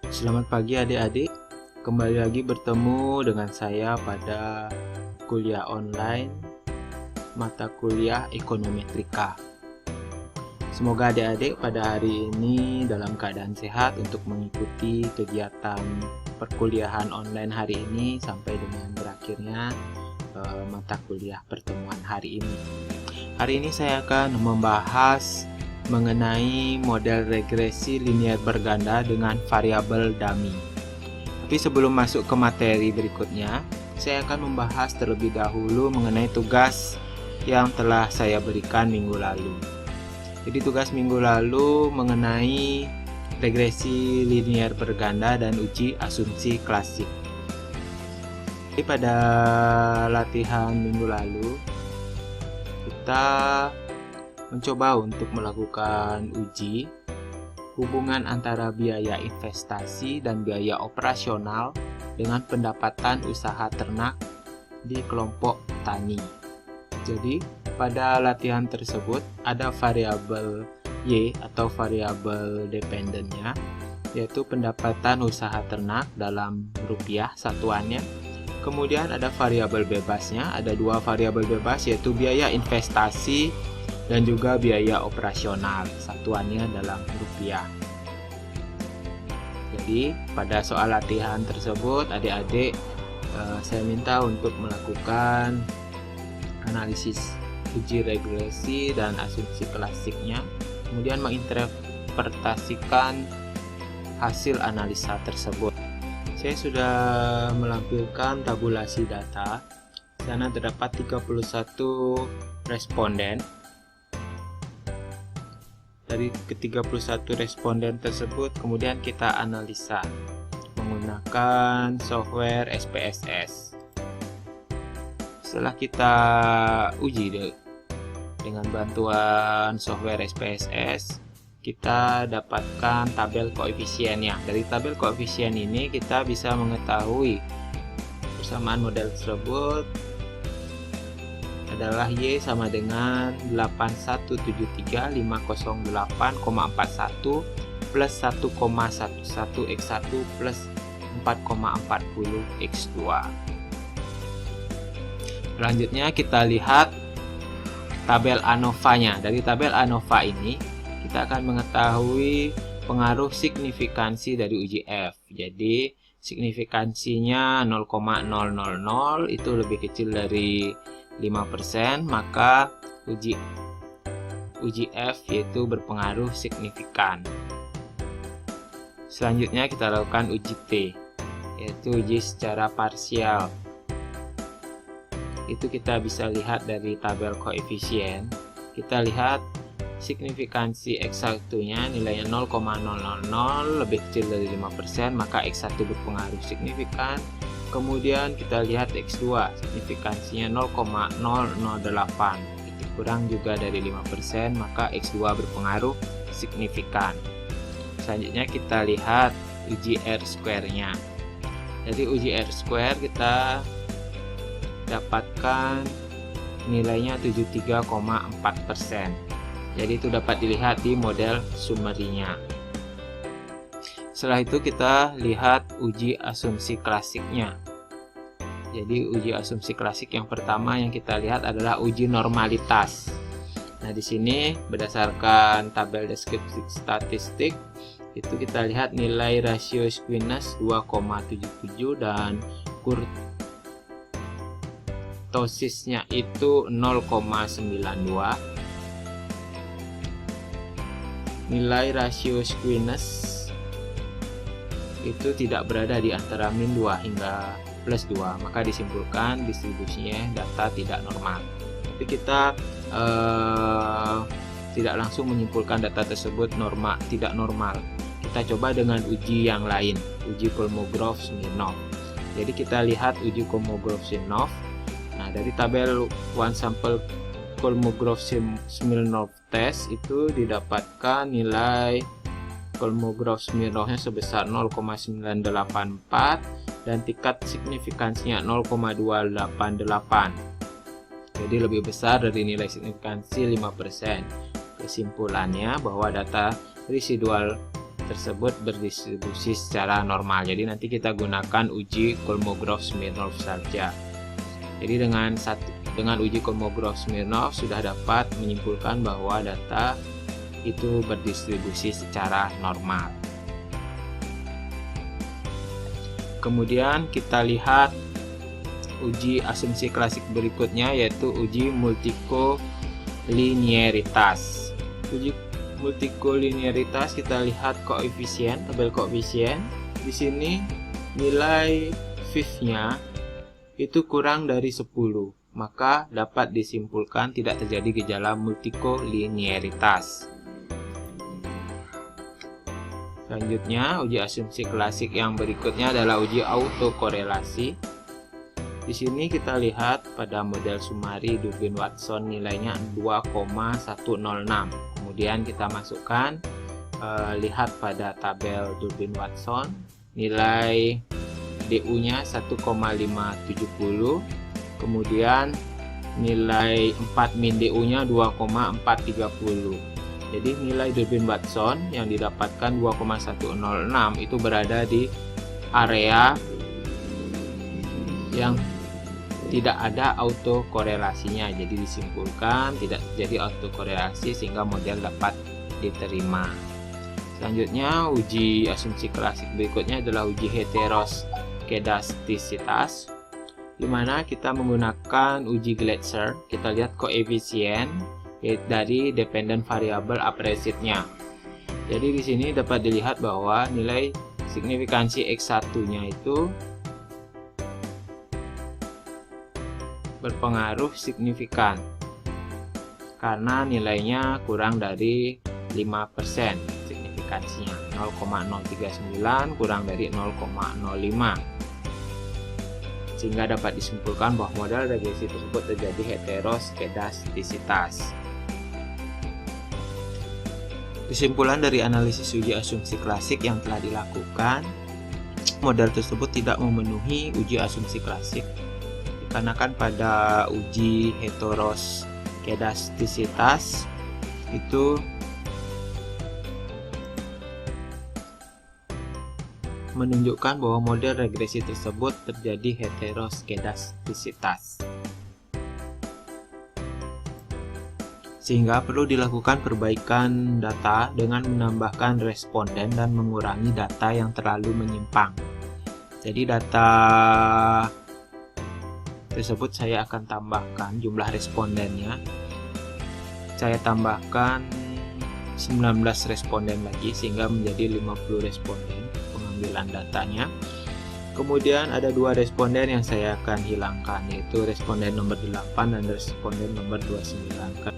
Selamat pagi adik-adik, kembali lagi bertemu dengan saya pada kuliah online mata kuliah Ekonometrika. Semoga adik-adik pada hari ini dalam keadaan sehat untuk mengikuti kegiatan perkuliahan online hari ini sampai dengan berakhirnya mata kuliah pertemuan hari ini. Hari ini saya akan membahas mengenai model regresi linear berganda dengan variabel dummy. Tapi sebelum masuk ke materi berikutnya, saya akan membahas terlebih dahulu mengenai tugas yang telah saya berikan minggu lalu. Jadi tugas minggu lalu mengenai regresi linear berganda dan uji asumsi klasik. Jadi pada latihan minggu lalu kita mencoba untuk melakukan uji hubungan antara biaya investasi dan biaya operasional dengan pendapatan usaha ternak di kelompok tani. Jadi, pada latihan tersebut ada variabel Y atau variabel dependennya, yaitu pendapatan usaha ternak dalam rupiah satuannya. Kemudian ada variabel bebasnya, ada dua variabel bebas yaitu biaya investasi dan juga biaya operasional, satuannya dalam rupiah. Jadi pada soal latihan tersebut adik-adik saya minta untuk melakukan analisis uji regresi dan asumsi klasiknya, kemudian menginterpretasikan hasil analisa tersebut. Saya sudah melampirkan tabulasi data. Di sana terdapat 31 responden. Dari ke-31 responden tersebut kemudian kita analisa menggunakan software SPSS. Setelah kita uji dengan bantuan software SPSS, kita dapatkan tabel koefisiennya. Dari tabel koefisien ini kita bisa mengetahui persamaan model tersebut adalah Y sama dengan 8173.508,41 plus 1,11 X1 plus 4,40 X2. Selanjutnya kita lihat tabel ANOVA-nya. Dari tabel ANOVA ini kita akan mengetahui pengaruh signifikansi dari uji F. Jadi signifikansinya 0,000 itu lebih kecil dari 5%, maka uji F yaitu berpengaruh signifikan. Selanjutnya kita lakukan uji T, yaitu uji secara parsial. Itu kita bisa lihat dari tabel koefisien. Kita lihat signifikansi X1 nya nilainya 0,000 lebih kecil dari 5%, maka X1 berpengaruh signifikan. Kemudian kita lihat X2, signifikansinya 0,008, itu kurang juga dari 5%, maka X2 berpengaruh signifikan. Selanjutnya kita lihat uji R-square-nya. Jadi uji R-square kita dapatkan nilainya 73,4%. Jadi itu dapat dilihat di model summary-nya. Setelah itu kita lihat uji asumsi klasiknya. Jadi uji asumsi klasik yang pertama yang kita lihat adalah uji normalitas. Nah, di sini berdasarkan tabel deskripsi statistik itu kita lihat nilai rasio squeamish 2,77 dan kurtosisnya itu 0,92. Nilai rasio squeamish itu tidak berada di antara min 2 hingga plus 2, maka disimpulkan distribusinya data tidak normal. Tapi kita tidak langsung menyimpulkan data tersebut tidak normal. Kita coba dengan uji yang lain, uji Kolmogorov-Smirnov. Jadi kita lihat uji Kolmogorov-Smirnov. Nah, dari tabel one sample Kolmogorov-Smirnov test itu didapatkan nilai Kolmogorov-Smirnovnya sebesar 0,984 dan tingkat signifikansinya 0,288. Jadi lebih besar dari nilai signifikansi 5%. Kesimpulannya bahwa data residual tersebut berdistribusi secara normal. Jadi nanti kita gunakan uji Kolmogorov-Smirnov saja. Jadi dengan uji Kolmogorov-Smirnov sudah dapat menyimpulkan bahwa data itu berdistribusi secara normal. Kemudian kita lihat uji asumsi klasik berikutnya, yaitu uji multikolinearitas. Uji multikolinearitas kita lihat koefisien, tabel koefisien. Di sini nilai fifth-nya itu kurang dari 10, maka dapat disimpulkan tidak terjadi gejala multikolinearitas. Selanjutnya, uji asumsi klasik yang berikutnya adalah uji autokorelasi. Di sini kita lihat pada model Sumari Durbin-Watson nilainya 2,106. Kemudian kita masukkan, lihat pada tabel Durbin-Watson nilai DU-nya 1,570. Kemudian nilai 4 min DU-nya 2,430. Jadi nilai Durbin-Watson yang didapatkan 2,106 itu berada di area yang tidak ada autokorelasinya, jadi disimpulkan tidak terjadi autokorelasi sehingga model dapat diterima. Selanjutnya, uji asumsi klasik berikutnya adalah uji heteroskedastisitas, di mana kita menggunakan uji Gletser. Kita lihat koefisien dari dependent variable uprecede-nya. Jadi di sini dapat dilihat bahwa nilai signifikansi X1-nya itu berpengaruh signifikan karena nilainya kurang dari 5%, signifikansinya 0,039 kurang dari 0,05, sehingga dapat disimpulkan bahwa model regresi tersebut terjadi heteroskedastisitas. Kesimpulan dari analisis uji asumsi klasik yang telah dilakukan, model tersebut tidak memenuhi uji asumsi klasik dikarenakan pada uji heteroskedastisitas itu menunjukkan bahwa model regresi tersebut terjadi heteroskedastisitas, sehingga perlu dilakukan perbaikan data dengan menambahkan responden dan mengurangi data yang terlalu menyimpang. Jadi data tersebut saya akan tambahkan jumlah respondennya. Saya tambahkan 19 responden lagi sehingga menjadi 50 responden pengambilan datanya. Kemudian ada 2 responden yang saya akan hilangkan, yaitu responden nomor 8 dan responden nomor 29.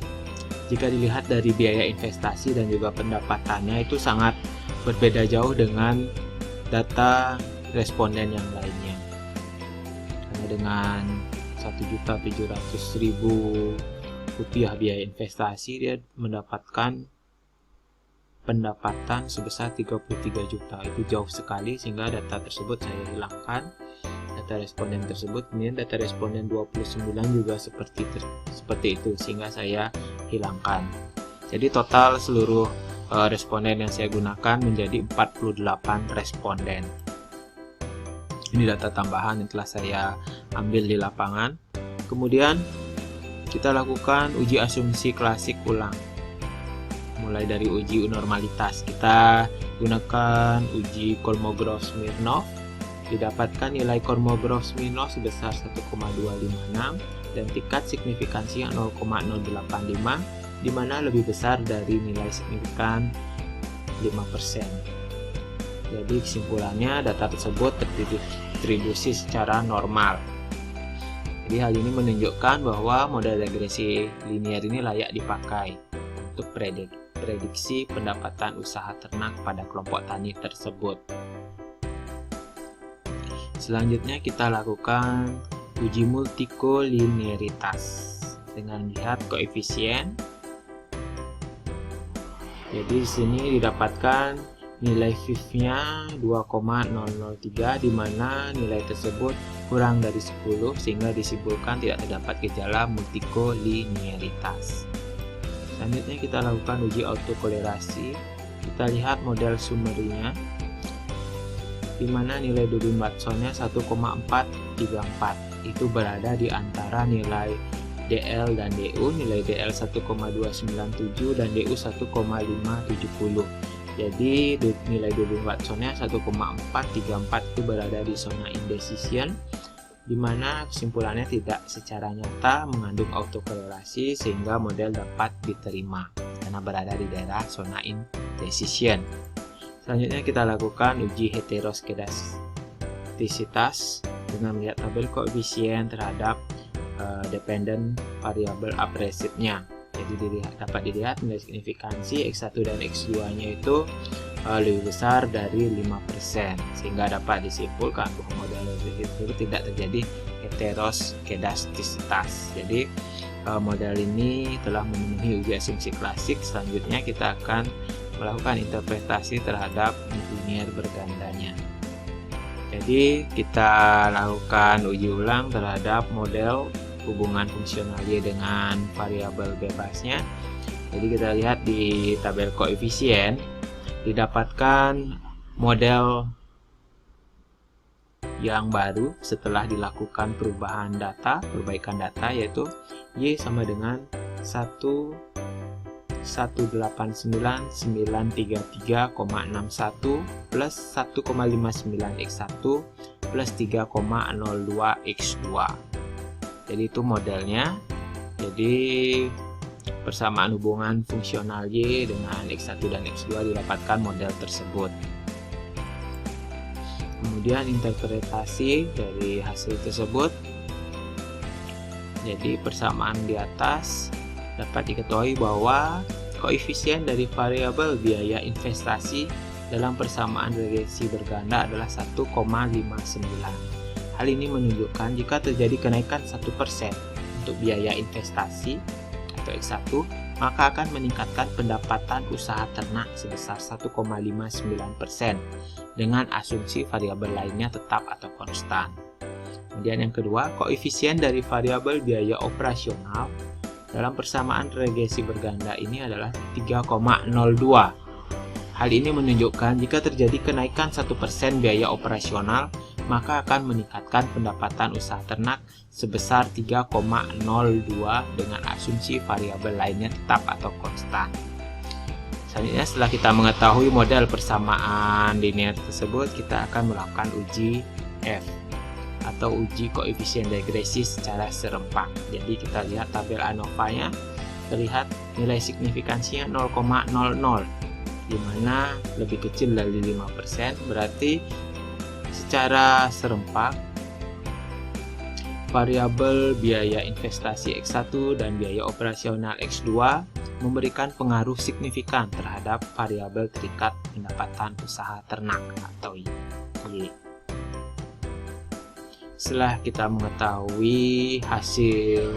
Jika dilihat dari biaya investasi dan juga pendapatannya itu sangat berbeda jauh dengan data responden yang lainnya. Karena dengan Rp1.700.000 biaya investasi, dia mendapatkan pendapatan sebesar 33 juta. Itu jauh sekali sehingga data tersebut saya hilangkan, data responden tersebut. Kemudian data responden 29 juga seperti itu sehingga saya hilangkan. Jadi total seluruh responden yang saya gunakan menjadi 48 responden. Ini data tambahan yang telah saya ambil di lapangan. Kemudian kita lakukan uji asumsi klasik ulang. Mulai dari uji normalitas, kita gunakan uji Kolmogorov-Smirnov. Didapatkan nilai Kolmogorov-Smirnov sebesar 1,256 dan tingkat signifikansi 0,085, di mana lebih besar dari nilai signifikan 5%. Jadi kesimpulannya data tersebut terdistribusi secara normal. Jadi hal ini menunjukkan bahwa model regresi linear ini layak dipakai untuk prediksi pendapatan usaha ternak pada kelompok tani tersebut. Selanjutnya kita lakukan uji multikolinearitas dengan melihat koefisien. Jadi di sini didapatkan nilai fifth-nya 2,003, di mana nilai tersebut kurang dari 10 sehingga disimpulkan tidak terdapat gejala multikolinearitas. Selanjutnya kita lakukan uji autokorelasi. Kita lihat model summary-nya, di mana nilai Dudun Watsonnya 1,434. Itu berada di antara nilai DL dan DU, nilai DL 1,297 dan DU 1,570. Jadi nilai Dudun Watsonnya 1,434 itu berada di zona indecision, di mana kesimpulannya tidak secara nyata mengandung autokorelasi sehingga model dapat diterima karena berada di daerah zona indecision. Selanjutnya kita lakukan uji heteroskedastisitas dengan melihat tabel koefisien terhadap dependent variable apresifnya. Jadi dapat dilihat nilai signifikansi X1 dan X2 nya itu lebih besar dari 5%, sehingga dapat disimpulkan bahwa model itu tidak terjadi heteroskedastisitas. Jadi model ini telah memenuhi uji asumsi klasik. Selanjutnya kita akan melakukan interpretasi terhadap linear bergandanya. Jadi kita lakukan uji ulang terhadap model hubungan fungsional Y dengan variabel bebasnya. Jadi kita lihat di tabel koefisien didapatkan model yang baru setelah dilakukan perbaikan data, yaitu Y sama dengan 1189933,61 plus 1,59 X1 plus 3,02 X2. Jadi itu modelnya. Jadi persamaan hubungan fungsional Y dengan X1 dan X2 didapatkan model tersebut. Kemudian interpretasi dari hasil tersebut. Jadi persamaan di atas dapat diketahui bahwa koefisien dari variabel biaya investasi dalam persamaan regresi berganda adalah 1,59. Hal ini menunjukkan jika terjadi kenaikan 1% untuk biaya investasi atau X1, maka akan meningkatkan pendapatan usaha ternak sebesar 1,59% dengan asumsi variabel lainnya tetap atau konstan. Kemudian yang kedua, koefisien dari variabel biaya operasional dalam persamaan regresi berganda ini adalah 3,02. Hal ini menunjukkan jika terjadi kenaikan 1% biaya operasional, maka akan meningkatkan pendapatan usaha ternak sebesar 3,02 dengan asumsi variabel lainnya tetap atau konstan. Selanjutnya, setelah kita mengetahui model persamaan linear tersebut, kita akan melakukan uji F atau uji koefisien regresi secara serempak. Jadi kita lihat tabel ANOVA-nya, terlihat nilai signifikansinya 0,00, di mana lebih kecil dari 5%, berarti secara serempak variabel biaya investasi X1 dan biaya operasional X2 memberikan pengaruh signifikan terhadap variabel terikat pendapatan usaha ternak atau Y. Setelah kita mengetahui hasil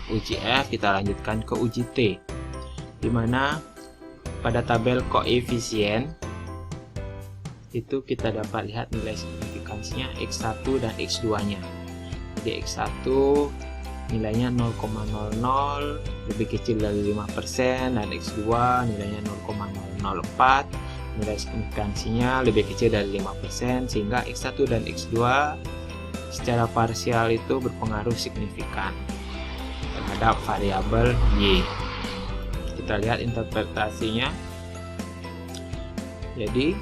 uji F, kita lanjutkan ke uji T, di mana pada tabel koefisien itu kita dapat lihat nilai signifikansinya X1 dan X2 nya. Jadi X1 nilainya 0,00, lebih kecil dari 5%, dan X2 nilainya 0,004, nilai signifikansinya lebih kecil dari 5%, sehingga X1 dan X2 secara parsial itu berpengaruh signifikan terhadap variabel Y. Kita lihat interpretasinya. Jadi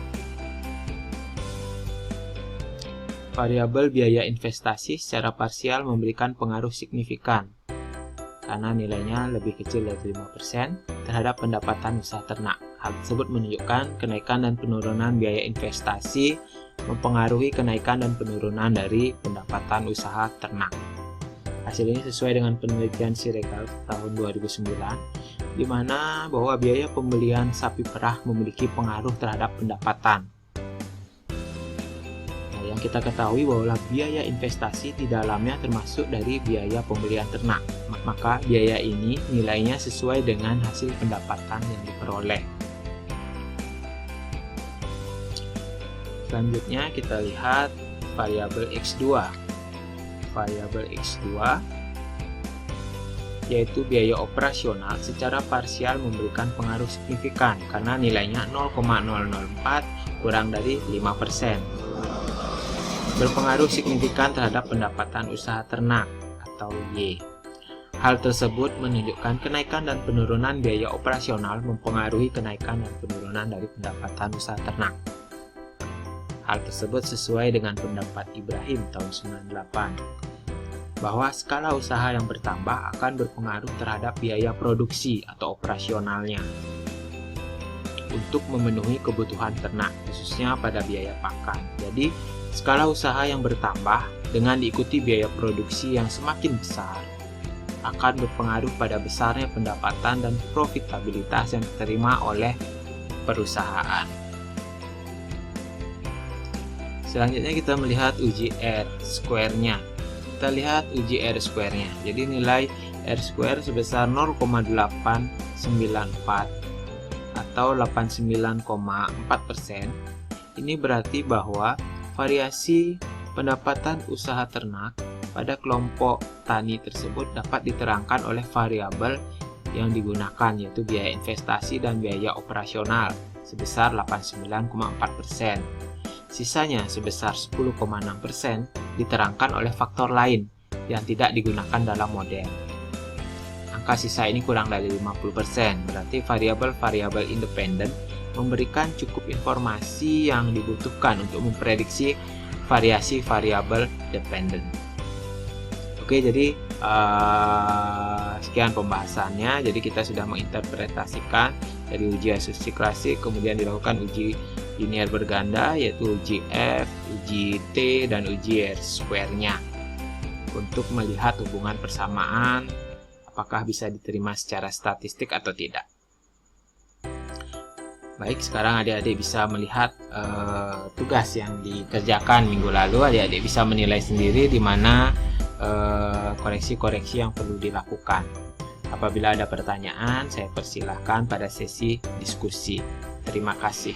variabel biaya investasi secara parsial memberikan pengaruh signifikan karena nilainya lebih kecil dari 5% terhadap pendapatan usaha ternak. Hal tersebut menunjukkan kenaikan dan penurunan biaya investasi mempengaruhi kenaikan dan penurunan dari pendapatan usaha ternak. Hasil ini sesuai dengan penelitian Siregar tahun 2009, di mana bahwa biaya pembelian sapi perah memiliki pengaruh terhadap pendapatan. Nah, yang kita ketahui bahwa biaya investasi di dalamnya termasuk dari biaya pembelian ternak, maka biaya ini nilainya sesuai dengan hasil pendapatan yang diperoleh. Selanjutnya kita lihat variabel X2. Variabel X2 yaitu biaya operasional secara parsial memberikan pengaruh signifikan karena nilainya 0,004 kurang dari 5%. Berpengaruh signifikan terhadap pendapatan usaha ternak atau Y. Hal tersebut menunjukkan kenaikan dan penurunan biaya operasional mempengaruhi kenaikan dan penurunan dari pendapatan usaha ternak. Hal tersebut sesuai dengan pendapat Ibrahim tahun 98. Bahwa skala usaha yang bertambah akan berpengaruh terhadap biaya produksi atau operasionalnya untuk memenuhi kebutuhan ternak, khususnya pada biaya pakan. Jadi, skala usaha yang bertambah dengan diikuti biaya produksi yang semakin besar akan berpengaruh pada besarnya pendapatan dan profitabilitas yang diterima oleh perusahaan. Selanjutnya kita melihat uji R-square-nya. Kita lihat uji R-square-nya. Jadi nilai R-square sebesar 0,894 atau 89,4%. Ini berarti bahwa variasi pendapatan usaha ternak pada kelompok tani tersebut dapat diterangkan oleh variabel yang digunakan, yaitu biaya investasi dan biaya operasional sebesar 89,4%. Sisanya sebesar 10,6% diterangkan oleh faktor lain yang tidak digunakan dalam model. Angka sisa ini kurang dari 50%, berarti variabel-variabel independen memberikan cukup informasi yang dibutuhkan untuk memprediksi variasi variabel dependen. Oke, jadi sekian pembahasannya. Jadi kita sudah menginterpretasikan dari uji asumsi klasik, kemudian dilakukan uji linear berganda, yaitu uji F, uji T, dan uji R-square-nya untuk melihat hubungan persamaan apakah bisa diterima secara statistik atau tidak. Baik, sekarang adik-adik bisa melihat tugas yang dikerjakan minggu lalu. Adik-adik bisa menilai sendiri di mana koreksi-koreksi yang perlu dilakukan. Apabila ada pertanyaan, saya persilahkan pada sesi diskusi. Terima kasih.